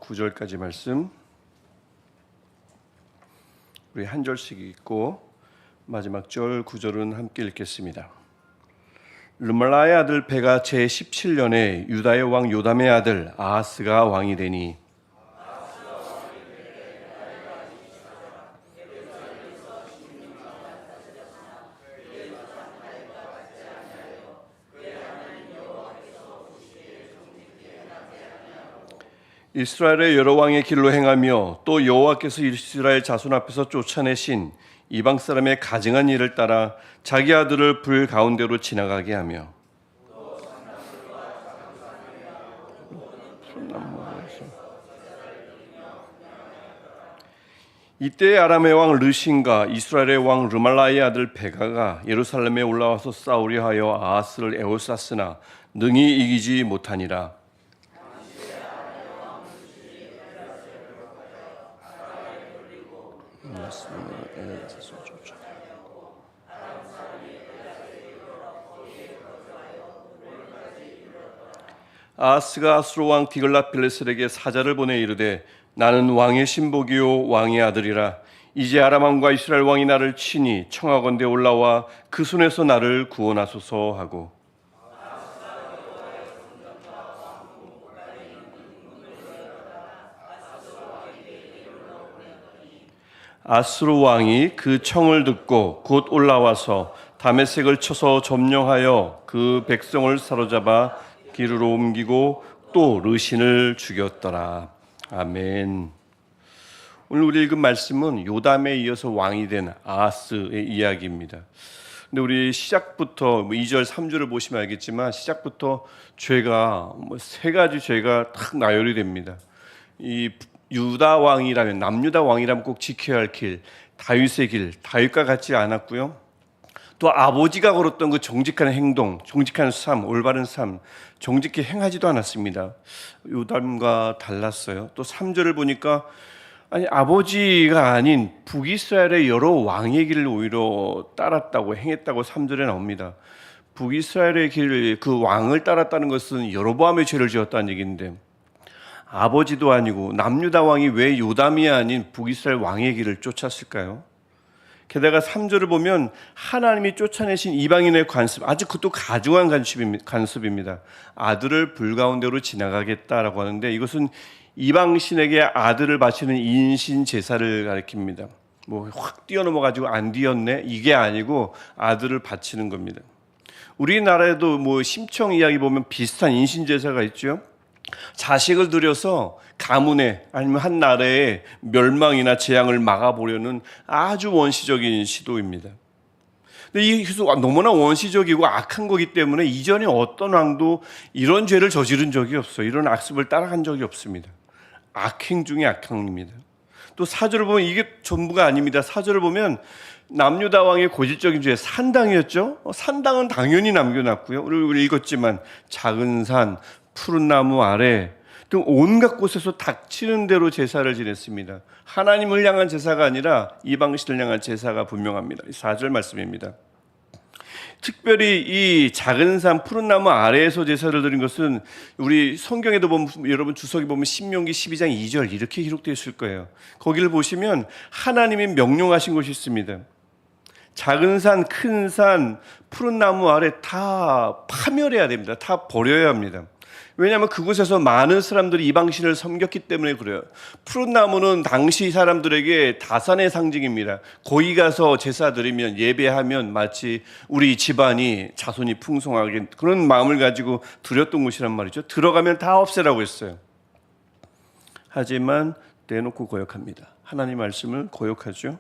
9절까지 말씀 우리 한 절씩 읽고 마지막 절 9절은 함께 읽겠습니다. 르말라의 아들 베가 제17년에 유다의 왕 요담의 아들 아하스가 왕이 되니 이스라엘의 여러 왕의 길로 행하며 또 여호와께서 이스라엘 자손 앞에서 쫓아내신 이방 사람의 가증한 일을 따라 자기 아들을 불 가운데로 지나가게 하며 이때 아람의 왕 르신과 이스라엘의 왕 르말라의 아들 베가가 예루살렘에 올라와서 싸우려 하여 아하스를 에워쌌으나 능히 이기지 못하니라. 아하스가 아수르 왕 디글랏빌레셀에게 사자를 보내 이르되 나는 왕의 신복이요 왕의 아들이라. 이제 아람 왕과 이스라엘 왕이 나를 치니 청하건대 올라와 그 손에서 나를 구원하소서 하고 아수르 왕이 그 청을 듣고 곧 올라와서 다메섹을 쳐서 점령하여 그 백성을 사로잡아 기르로 옮기고 또 르신을 죽였더라. 아멘. 오늘 우리 읽은 말씀은 요담에 이어서 왕이 된 아하스의 이야기입니다. 근데 우리 시작부터 2절, 3절을 보시면 알겠지만 시작부터 죄가 세 가지 죄가 탁 나열이 됩니다. 이 유다 왕이라면 남유다 왕이라면 꼭 지켜야 할 길, 다윗의 길, 다윗과 같지 않았고요. 또 아버지가 걸었던 그 정직한 행동, 정직한 삶, 올바른 삶, 정직히 행하지도 않았습니다. 요담과 달랐어요. 또 3절을 보니까 아니 아버지가 아닌 북이스라엘의 여러 왕의 길을 오히려 따랐다고 행했다고 3절에 나옵니다. 북이스라엘의 길, 그 왕을 따랐다는 것은 여로보암의 죄를 지었다는 얘기인데 아버지도 아니고 남유다 왕이 왜 요담이 아닌 북이스라엘 왕의 길을 쫓았을까요? 게다가 3절을 보면 하나님이 쫓아내신 이방인의 관습, 아주 그것도 가중한 관습입니다. 아들을 불 가운데로 지나가겠다라고 하는데 이것은 이방신에게 아들을 바치는 인신 제사를 가리킵니다. 뭐 확 뛰어넘어가지고 안 뛰었네 이게 아니고 아들을 바치는 겁니다. 우리나라에도 뭐 심청 이야기 보면 비슷한 인신 제사가 있죠. 자식을 들여서 가문에 아니면 한 나라의 멸망이나 재앙을 막아보려는 아주 원시적인 시도입니다. 근데 이 너무나 원시적이고 악한 거기 때문에 이전에 어떤 왕도 이런 죄를 저지른 적이 없어요. 이런 악습을 따라간 적이 없습니다. 악행 중에 악행입니다. 또 4절을 보면 이게 전부가 아닙니다. 4절을 보면 남유다 왕의 고질적인 죄 산당이었죠. 산당은 당연히 남겨놨고요. 우리 읽었지만 작은 산, 푸른 나무 아래 등 온갖 곳에서 닥치는 대로 제사를 지냈습니다. 하나님을 향한 제사가 아니라 이방신을 향한 제사가 분명합니다. 4절 말씀입니다. 특별히 이 작은 산 푸른 나무 아래에서 제사를 드린 것은 우리 성경에도 보면 여러분 주석에 보면 신명기 12장 2절 이렇게 기록되어 있을 거예요. 거기를 보시면 하나님이 명령하신 것이 있습니다. 작은 산, 큰 산, 푸른 나무 아래 다 파멸해야 됩니다. 다 버려야 합니다. 왜냐하면 그곳에서 많은 사람들이 이방신을 섬겼기 때문에 그래요. 푸른 나무는 당시 사람들에게 다산의 상징입니다. 거기 가서 제사 드리면 예배하면 마치 우리 집안이 자손이 풍성하게 그런 마음을 가지고 드렸던 곳이란 말이죠. 들어가면 다 없애라고 했어요. 하지만 대놓고 거역합니다. 하나님 말씀을 거역하죠.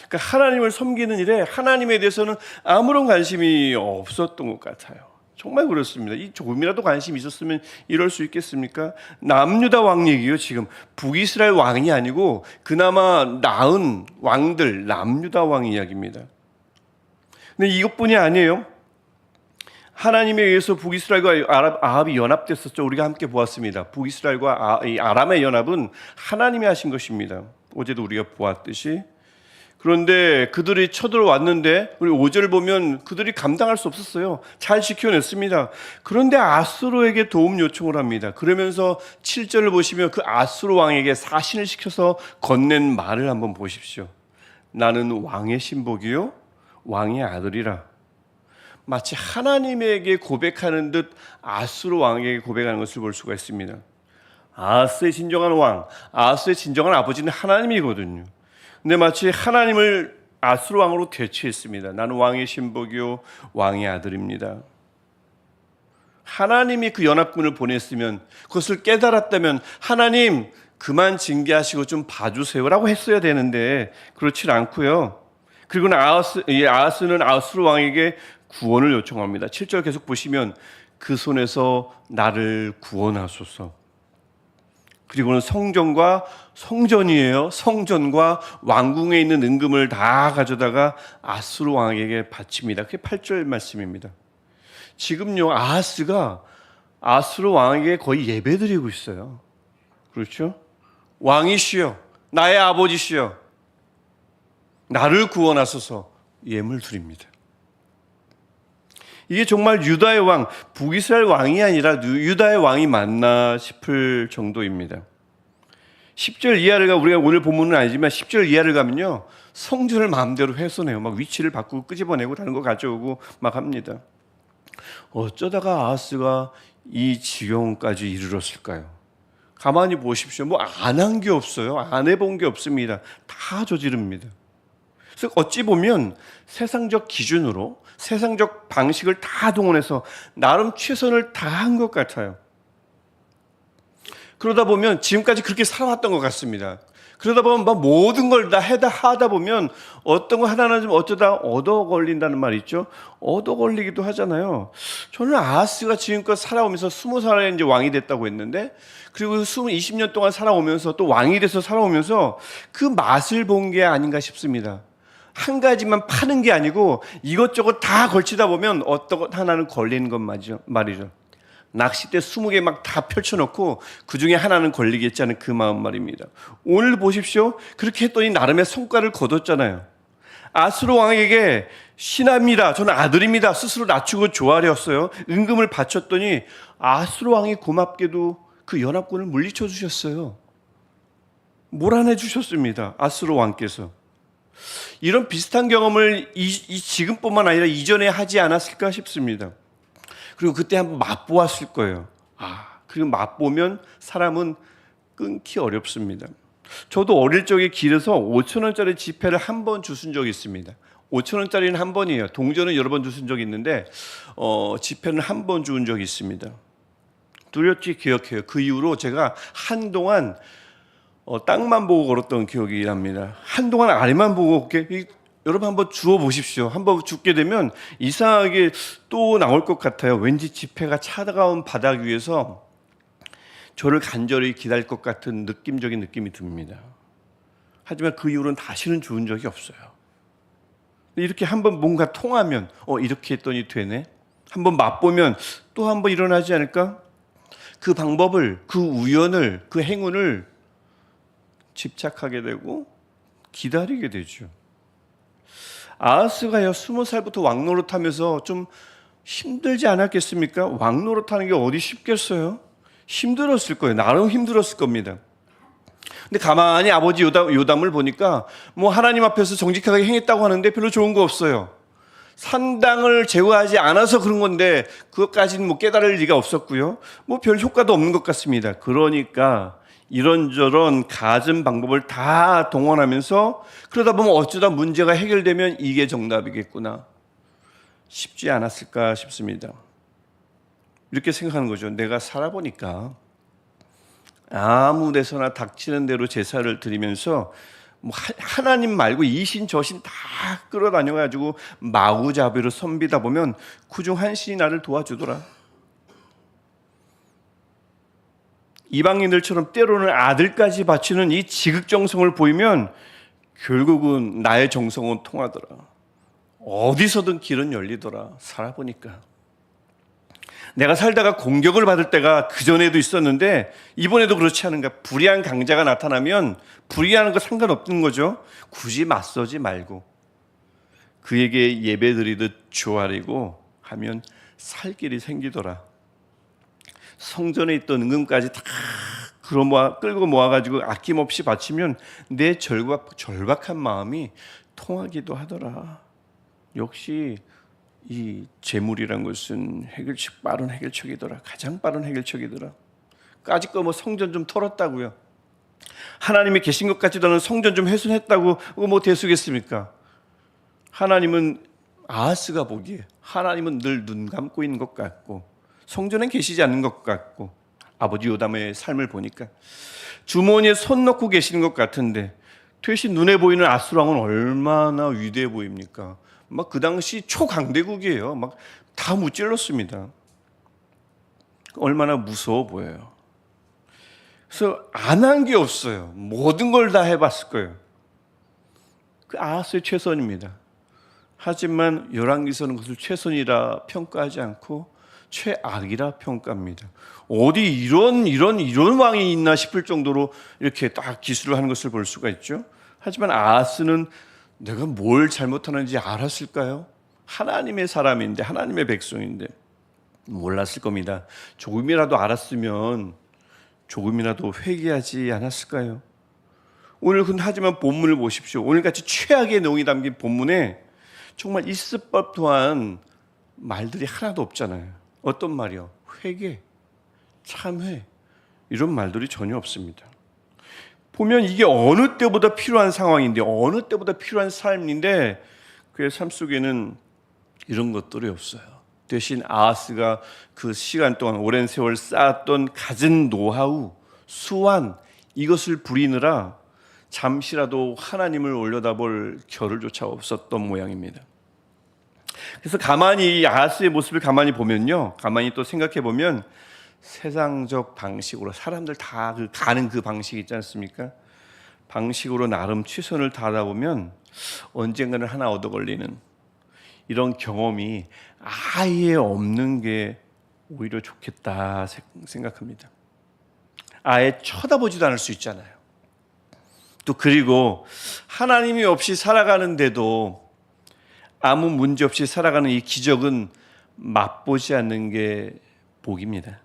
그러니까 하나님을 섬기는 일에 하나님에 대해서는 아무런 관심이 없었던 것 같아요. 정말 그렇습니다. 이 조금이라도 관심이 있었으면 이럴 수 있겠습니까? 남유다 왕 얘기요. 지금 북이스라엘 왕이 아니고 그나마 나은 왕들 남유다 왕 이야기입니다. 근데 이것뿐이 아니에요. 하나님에 의해서 북이스라엘과 아합이 연합됐었죠. 우리가 함께 보았습니다. 북이스라엘과 아람의 연합은 하나님이 하신 것입니다. 어제도 우리가 보았듯이. 그런데 그들이 쳐들어왔는데 우리 5절 보면 그들이 감당할 수 없었어요. 잘 지켜냈습니다. 그런데 아수르에게 도움 요청을 합니다. 그러면서 7절을 보시면 그 아수르 왕에게 사신을 시켜서 건넨 말을 한번 보십시오. 나는 왕의 신복이요 왕의 아들이라. 마치 하나님에게 고백하는 듯 아수르 왕에게 고백하는 것을 볼 수가 있습니다. 아하스의 진정한 왕, 아하스의 진정한 아버지는 하나님이거든요. 근데 마치 하나님을 아수르 왕으로 대체했습니다. 나는 왕의 신복이요 왕의 아들입니다. 하나님이 그 연합군을 보냈으면, 그것을 깨달았다면 하나님 그만 징계하시고 좀 봐주세요라고 했어야 되는데 그렇지 않고요. 그리고 아하스는 아수르 왕에게 구원을 요청합니다. 7절 계속 보시면 그 손에서 나를 구원하소서. 그리고는 성전과 왕궁에 있는 은금을 다 가져다가 아수르 왕에게 바칩니다. 그게 8절 말씀입니다. 지금요 아하스가 아수르 왕에게 거의 예배드리고 있어요. 그렇죠? 왕이시여, 나의 아버지시여, 나를 구원하소서 예물 드립니다. 이게 정말 유다의 왕, 북이스라엘 왕이 아니라 유다의 왕이 맞나 싶을 정도입니다. 10절 이하를 가, 우리가 오늘 본문은 아니지만 10절 이하를 가면요 성전을 마음대로 훼손해요. 막 위치를 바꾸고 끄집어내고 다른 거 가져오고 막 합니다. 어쩌다가 아하스가 이 지경까지 이르렀을까요? 가만히 보십시오. 뭐 안 한 게 없어요. 안 해본 게 없습니다. 다 저지릅니다. 그래서 어찌 보면 세상적 기준으로 세상적 방식을 다 동원해서 나름 최선을 다한 것 같아요. 그러다 보면 지금까지 그렇게 살아왔던 것 같습니다. 그러다 보면 막 모든 걸 다 하다 보면 어떤 거 하나는 좀 어쩌다 얻어 걸린다는 말 있죠. 얻어 걸리기도 하잖아요. 저는 아하스가 지금껏 살아오면서 20살에 이제 왕이 됐다고 했는데, 그리고 20년 동안 살아오면서 또 왕이 돼서 살아오면서 그 맛을 본 게 아닌가 싶습니다. 한 가지만 파는 게 아니고 이것저것 다 걸치다 보면 어떤 것 하나는 걸리는 것 말이죠. 낚싯대 20개 막 다 펼쳐놓고 그 중에 하나는 걸리겠지 하는 그 마음 말입니다. 오늘 보십시오. 그렇게 했더니 나름의 성과를 거뒀잖아요. 아수르 왕에게 신하입니다, 저는 아들입니다, 스스로 낮추고 조아렸어요. 은금을 바쳤더니 아수르 왕이 고맙게도 그 연합군을 물리쳐 주셨어요. 몰아내 주셨습니다. 아수르 왕께서. 이런 비슷한 경험을 지금뿐만 아니라 이전에 하지 않았을까 싶습니다. 그리고 그때 한번 맛보았을 거예요. 그리고 맛보면 사람은 끊기 어렵습니다. 저도 어릴 적에 길에서 5,000원짜리 지폐를 한 번 주순 적이 있습니다. 5,000원짜리는 한 번이에요. 동전은 여러 번 주순 적이 있는데 지폐는 한 번 준 적이 있습니다. 뚜렷이 기억해요. 그 이후로 제가 한동안 땅만 보고 걸었던 기억이 납니다. 한동안 아래만 보고 여러분 한번 주워 보십시오. 한번 죽게 되면 이상하게 또 나올 것 같아요. 왠지 지폐가 차가운 바닥 위에서 저를 간절히 기다릴 것 같은 느낌적인 느낌이 듭니다. 하지만 그 이후로는 다시는 주운 적이 없어요. 이렇게 한번 뭔가 통하면 이렇게 했더니 되네. 한번 맛보면 또 한번 일어나지 않을까? 그 방법을, 그 우연을, 그 행운을 집착하게 되고 기다리게 되죠. 아하스가요 20살부터 왕 노릇하면서 좀 힘들지 않았겠습니까? 왕 노릇하는 게 어디 쉽겠어요? 힘들었을 거예요. 나름 힘들었을 겁니다. 근데 가만히 아버지 요담을 보니까 뭐 하나님 앞에서 정직하게 행했다고 하는데 별로 좋은 거 없어요. 산당을 제거하지 않아서 그런 건데 그것까지는 뭐 깨달을 리가 없었고요. 뭐 별 효과도 없는 것 같습니다. 그러니까 이런저런 갖은 방법을 다 동원하면서 그러다 보면 어쩌다 문제가 해결되면 이게 정답이겠구나. 쉽지 않았을까 싶습니다. 이렇게 생각하는 거죠. 내가 살아보니까 아무 데서나 닥치는 대로 제사를 드리면서 뭐 하나님 말고 이신 저신 다 끌어다녀가지고 마구잡이로 섬비다 보면 그중 한 신이 나를 도와주더라. 이방인들처럼 때로는 아들까지 바치는 이 지극정성을 보이면 결국은 나의 정성은 통하더라. 어디서든 길은 열리더라. 살아보니까 내가 살다가 공격을 받을 때가 그전에도 있었는데 이번에도 그렇지 않은가. 불의한 강자가 나타나면 불의하는 거 상관없는 거죠. 굳이 맞서지 말고 그에게 예배드리듯 조아리고 하면 살 길이 생기더라. 성전에 있던 은금까지 다 끌고 모아가지고 아낌없이 바치면 내 절박한 마음이 통하기도 하더라. 역시 이 재물이란 것은 빠른 해결책이더라. 가장 빠른 해결책이더라. 까짓 거 뭐 성전 좀 털었다고요. 하나님이 계신 것 같지도 않은 성전 좀 훼손했다고 뭐 대수겠습니까? 하나님은 아하스가 보기에 하나님은 늘 눈 감고 있는 것 같고 성전엔 계시지 않는 것 같고 아버지 요담의 삶을 보니까 주머니에 손 넣고 계시는 것 같은데 대신 눈에 보이는 아수랑은 얼마나 위대해 보입니까? 막 그 당시 초강대국이에요. 막 다 무찔렀습니다. 얼마나 무서워 보여요. 그래서 안 한 게 없어요. 모든 걸 다 해봤을 거예요. 그 아하스의 최선입니다. 하지만 열왕기서는 그것을 최선이라 평가하지 않고 최악이라 평가합니다. 어디 이런 왕이 있나 싶을 정도로 이렇게 딱 기술을 하는 것을 볼 수가 있죠. 하지만 아하스는 내가 뭘 잘못하는지 알았을까요? 하나님의 사람인데 하나님의 백성인데 몰랐을 겁니다. 조금이라도 알았으면 조금이라도 회개하지 않았을까요? 오늘 하지만 본문을 보십시오. 오늘같이 최악의 내용이 담긴 본문에 정말 있을 법한 말들이 하나도 없잖아요. 어떤 말이요? 회개, 참회 이런 말들이 전혀 없습니다. 보면 이게 어느 때보다 필요한 상황인데 어느 때보다 필요한 삶인데 그의 삶 속에는 이런 것들이 없어요. 대신 아하스가 그 시간 동안 오랜 세월 쌓았던 갖은 노하우, 수완 이것을 부리느라 잠시라도 하나님을 올려다볼 겨를조차 없었던 모양입니다. 그래서 가만히 아하스의 모습을 가만히 보면요, 가만히 또 생각해 보면 세상적 방식으로 사람들 다 가는 그 방식 있지 않습니까? 방식으로 나름 최선을 다하다 보면 언젠가는 하나 얻어 걸리는 이런 경험이 아예 없는 게 오히려 좋겠다 생각합니다. 아예 쳐다보지도 않을 수 있잖아요. 또 그리고 하나님이 없이 살아가는데도 아무 문제 없이 살아가는 이 기적은 맛보지 않는 게 복입니다.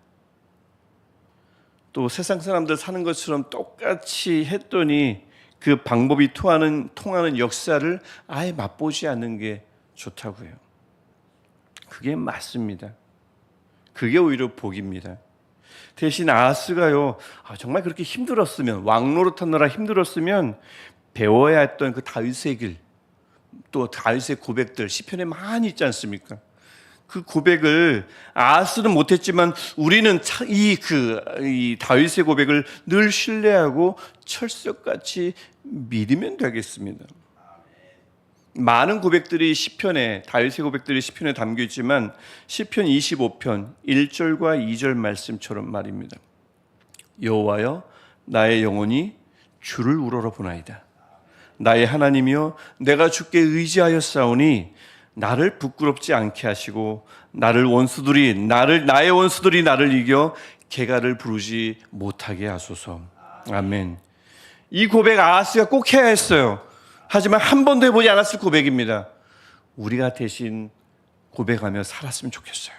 또 세상 사람들 사는 것처럼 똑같이 했더니 그 방법이 통하는 역사를 아예 맛보지 않는 게 좋다고요. 그게 맞습니다. 그게 오히려 복입니다. 대신 아하스가요, 정말 그렇게 힘들었으면, 왕노릇하느라 힘들었으면 배워야 했던 그 다윗의 길, 또 다윗의 고백들 시편에 많이 있지 않습니까? 그 고백을 아하스는 못했지만 우리는 이 다윗의 고백을 늘 신뢰하고 철석같이 믿으면 되겠습니다. 많은 고백들이 시편에, 다윗의 고백들이 시편에 담겨 있지만 시편 25편 1절과 2절 말씀처럼 말입니다. 여호와여, 나의 영혼이 주를 우러러 보나이다. 나의 하나님이여, 내가 주께 의지하였사오니 나를 부끄럽지 않게 하시고 나의 원수들이 나를 이겨 개가를 부르지 못하게 하소서. 아멘. 이 고백 아하스가 꼭 해야 했어요. 하지만 한 번도 해보지 않았을 고백입니다. 우리가 대신 고백하며 살았으면 좋겠어요.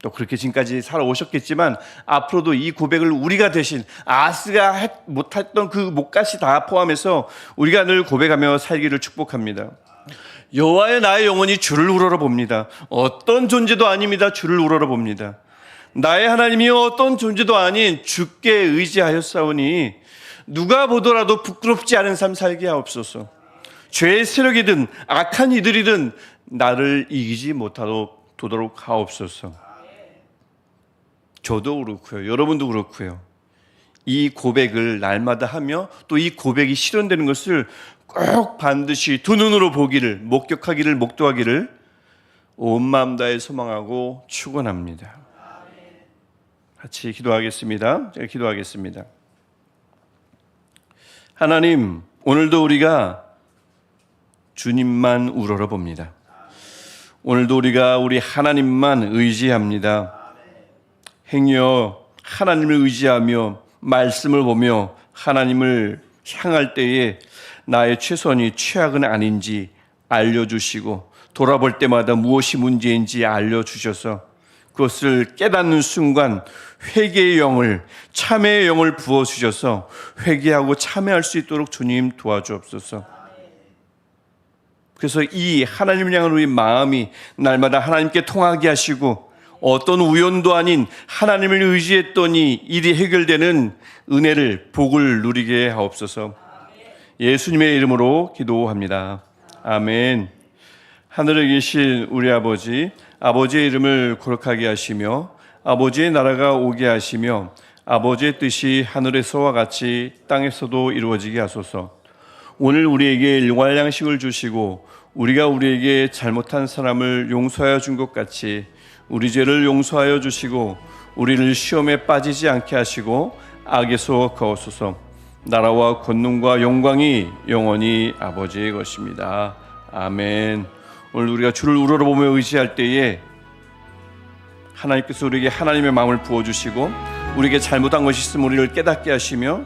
또 그렇게 지금까지 살아오셨겠지만 앞으로도 이 고백을 우리가 대신 아하스가 못했던 그 못까지 다 포함해서 우리가 늘 고백하며 살기를 축복합니다. 여호와여, 나의 영혼이 주를 우러러 봅니다. 어떤 존재도 아닙니다. 주를 우러러 봅니다. 나의 하나님이여, 어떤 존재도 아닌 주께 의지하였사오니 누가 보더라도 부끄럽지 않은 삶 살게 하옵소서. 죄의 세력이든 악한 이들이든 나를 이기지 못하도록 하옵소서. 저도 그렇고요, 여러분도 그렇고요. 이 고백을 날마다 하며 또 이 고백이 실현되는 것을 꼭 반드시 두 눈으로 보기를, 목격하기를, 목도하기를 온 마음 다해 소망하고 축원합니다. 같이 기도하겠습니다. 제가 기도하겠습니다. 하나님, 오늘도 우리가 주님만 우러러 봅니다. 오늘도 우리가 우리 하나님만 의지합니다. 행여 하나님을 의지하며 말씀을 보며 하나님을 향할 때에 나의 최선이 최악은 아닌지 알려주시고 돌아볼 때마다 무엇이 문제인지 알려주셔서 그것을 깨닫는 순간 회개의 영을, 참회의 영을 부어주셔서 회개하고 참회할 수 있도록 주님 도와주옵소서. 그래서 이 하나님을 향한 우리 마음이 날마다 하나님께 통하게 하시고 어떤 우연도 아닌 하나님을 의지했더니 일이 해결되는 은혜를, 복을 누리게 하옵소서. 예수님의 이름으로 기도합니다. 아멘. 하늘에 계신 우리 아버지, 아버지의 이름을 거룩하게 하시며 아버지의 나라가 오게 하시며 아버지의 뜻이 하늘에서와 같이 땅에서도 이루어지게 하소서. 오늘 우리에게 일용할 양식을 주시고 우리가 우리에게 잘못한 사람을 용서하여 준 것 같이 우리 죄를 용서하여 주시고 우리를 시험에 빠지지 않게 하시고 악에서 거하소서. 나라와 권능과 영광이 영원히 아버지의 것입니다. 아멘. 오늘 우리가 주를 우러러보며 의지할 때에 하나님께서 우리에게 하나님의 마음을 부어주시고 우리에게 잘못한 것이 있으면 우리를 깨닫게 하시며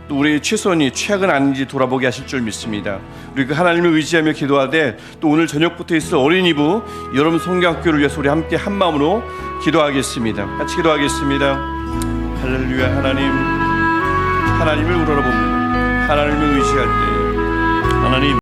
또 우리의 최선이 최악은 아닌지 돌아보게 하실 줄 믿습니다. 우리가 하나님을 의지하며 기도하되 또 오늘 저녁부터 있을 어린이부 여러분 성경학교를 위해서 우리 함께 한 마음으로 기도하겠습니다. 같이 기도하겠습니다. 할렐루야. 하나님을 우러러봅니다. 하나님을 의지할 때 하나님